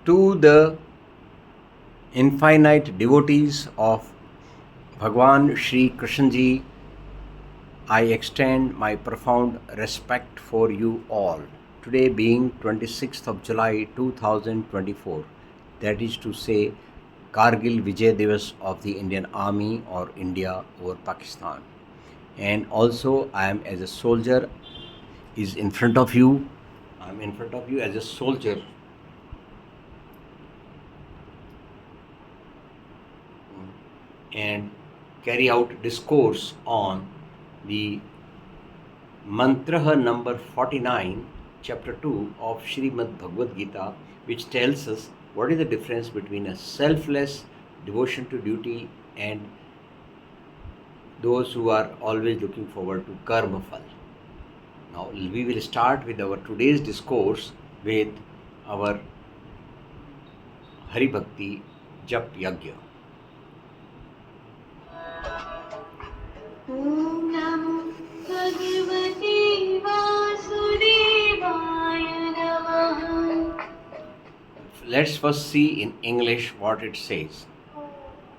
To the infinite devotees of Bhagwan Shri Krishna Ji, I extend my profound respect for you all. Today being 26th of July 2024, that is to say Kargil Vijay Divas of the Indian Army or India over Pakistan. And also I am as a soldier is in front of you. I am in front of you as a soldier and carry out discourse on the Mantrah number 49, chapter 2 of Shrimadbhagwadgita, which tells us what is the difference between a selfless devotion to duty and those who are always looking forward to karma phal. Now we will start with our today's discourse with our Hari Bhakti Jap Yagya. Om Namo Bhagavate Vasudevaya Namaha. Let's first see in English what it says.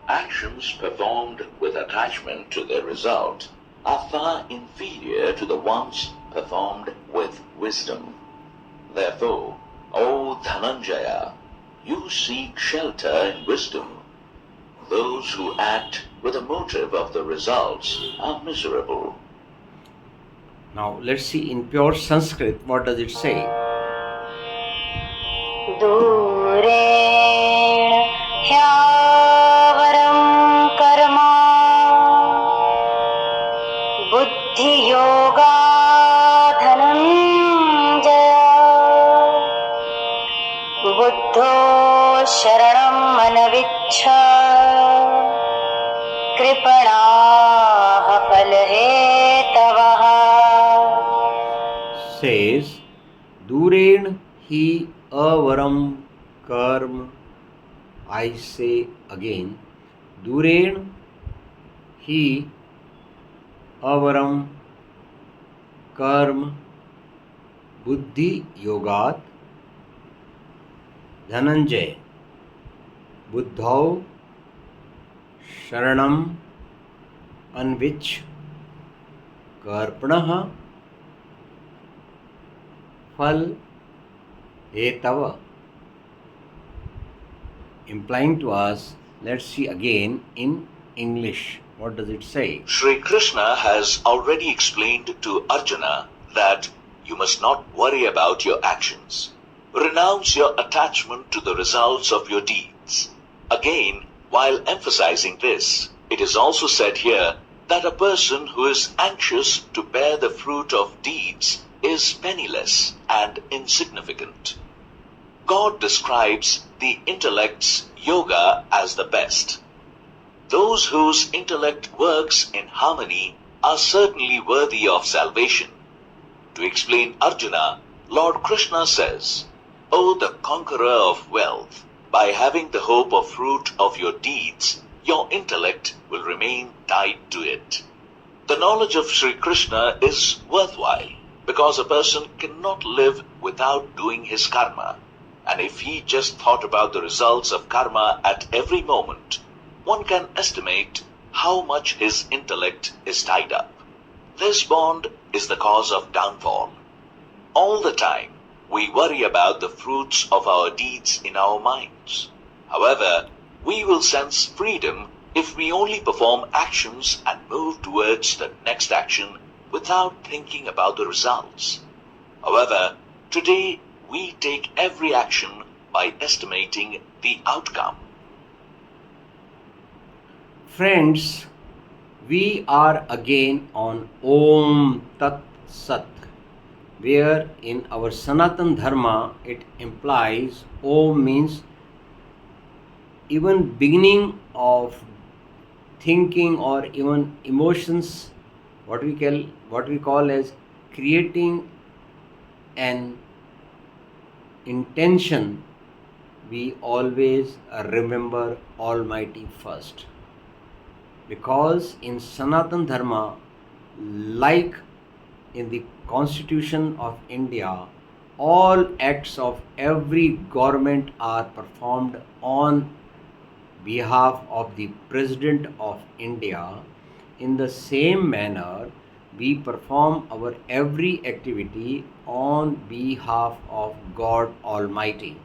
Actions performed with attachment to their result are far inferior to the ones performed with wisdom. Therefore, O Dhananjaya, you seek shelter in wisdom. Those who act with a motive of the results are miserable. Now let's see in pure Sanskrit what does it say. Dureण ह्यावरं Karma बुद्धियोगा Dhananjay बुद्धो शरणं मनविच्छ कृपणाः फलहेतवः. Says Duren hi avaram karm. I say again, Duren hi avaram karm buddhi yogat dhananjay buddhau sharanam anvich karpanaha phal etava. Implying to us, let's see again in English. What does it say? Sri Krishna has already explained to Arjuna that you must not worry about your actions. Renounce your attachment to the results of your deeds. Again, while emphasizing this, it is also said here that a person who is anxious to bear the fruit of deeds is penniless and insignificant. God describes the intellect's yoga as the best. Those whose intellect works in harmony are certainly worthy of salvation. To explain Arjuna, Lord Krishna says, O the conqueror of wealth, by having the hope of fruit of your deeds, your intellect will remain tied to it. The knowledge of Sri Krishna is worthwhile because a person cannot live without doing his karma. And if he just thought about the results of karma at every moment, one can estimate how much his intellect is tied up. This bond is the cause of downfall. All the time, we worry about the fruits of our deeds in our minds. However, we will sense freedom if we only perform actions and move towards the next action without thinking about the results. However, today we take every action by estimating the outcome. Friends, we are again on Om Tat Sat, where in our Sanatan Dharma it implies Om means even beginning of thinking or even emotions, what we call as creating an intention. We always remember Almighty first, because in Sanatan Dharma, like in the Constitution of India, all acts of every government are performed on behalf of the President of India. In the same manner, we perform our every activity on behalf of God Almighty.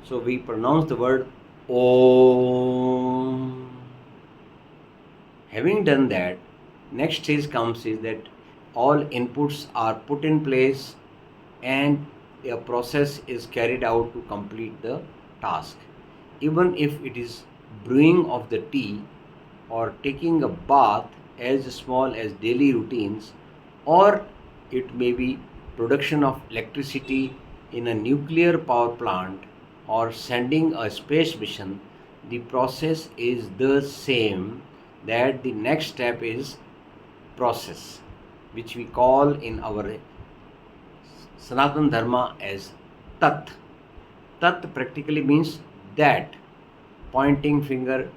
So we pronounce the word Om. Having done that, next stage comes is that all inputs are put in place and a process is carried out to complete the task. Even if it is brewing of the tea or taking a bath as small as daily routines, or it may be production of electricity in a nuclear power plant or sending a space mission, the process is the same. That the next step is process, which we call in our Sanatana Dharma as Tat. Tat practically means that, pointing finger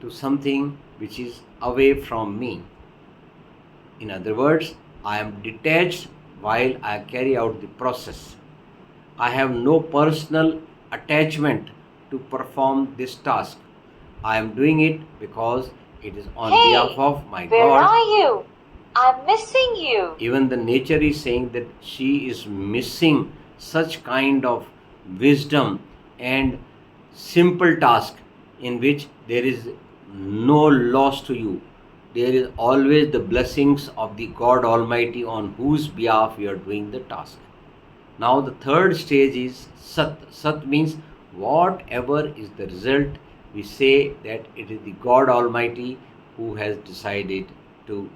to something which is away from me. In other words, I am detached while I carry out the process. I have no personal attachment to perform this task. I am doing it because it is on behalf of my Where God. are you? I'm missing you. Even the nature is saying that she is missing such kind of wisdom and simple task in which there is no loss to you. There is always the blessings of the God Almighty on whose behalf you are doing the task. Now the third stage is Sat. Sat means whatever is the result, we say that it is the God Almighty who has decided to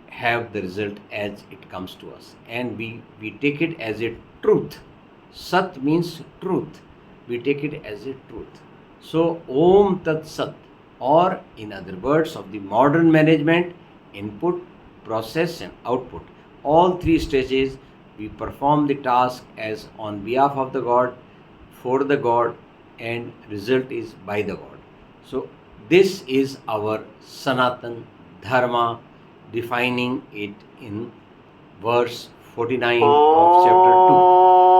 have the result as it comes to us, and we take it as a truth. Sat means truth. We take it as a truth. So Om Tat Sat, or in other words of the modern management, input, process and output. All three stages we perform the task as on behalf of the God, for the God, and result is by the God. So this is our Sanatan Dharma, defining it in verse 49 of chapter 2.